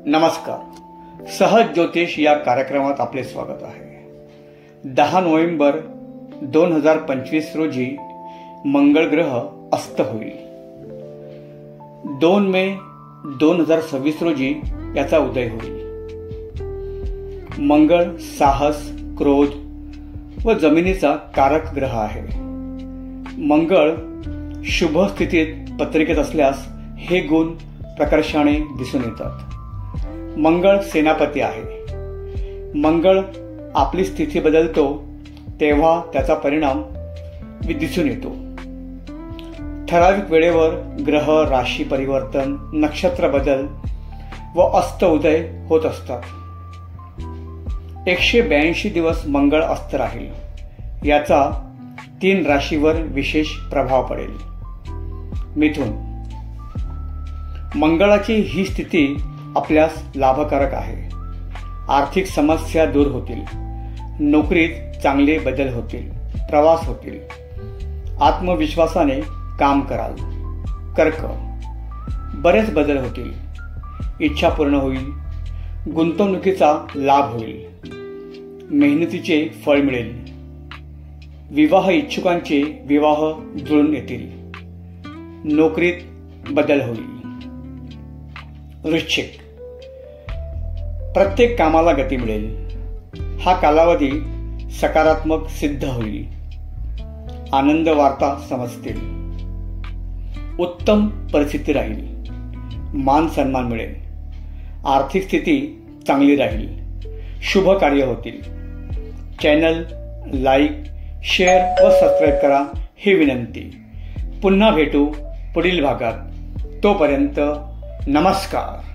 नमस्कार. सहज ज्योतिष या कार्यक्रमात आपले स्वागत आहे. 10 नोव्हेंबर 2025 रोजी मंगळ ग्रह अस्त होईल. 2 मे 2026 रोजी याचा उदय होईल. मंगळ साहस, क्रोध व जमिनीचा कारक ग्रह आहे. मंगळ शुभ स्थितीत पत्रिकेत असल्यास हे गुण प्रकर्षाने दिसून येतात. मंगळ सेनापती आहे. मंगळ आपली स्थिती बदलतो तेव्हा त्याचा परिणाम दिसून येतो. ठराविक वेळेवर ग्रह, राशी परिवर्तन, नक्षत्र बदल व अस्त उदय होत असतात. 182 दिवस मंगळ अस्त राहील. याचा 3 राशीवर विशेष प्रभाव पडेल. मिथुन. मंगळाची ही स्थिती आपल्यास लाभकारक आहे. आर्थिक समस्या दूर होतील. नोकरीत चांगले बदल होतील. प्रवास होतील. आत्मविश्वासाने काम कराल. कर्क. बरेच बदल होतील. इच्छा पूर्ण होईल. गुंतवणुकीचा लाभ होईल. मेहनतीचे फळ मिळेल. विवाह इच्छुकांचे विवाह जुळून येतील. नोकरीत बदल होईल. वृश्चिक. प्रत्येक कामाला गती मिळेल. हा कालावधी सकारात्मक सिद्ध होईल. आनंद वार्ता समजतील. उत्तम परिस्थिती राहील. मान सन्मान मिळेल. आर्थिक स्थिती चांगली राहील. शुभ कार्य होतील. चॅनल लाईक, शेअर व सबस्क्राईब करा ही विनंती. पुन्हा भेटू पुढील भागात. तोपर्यंत नमस्कार.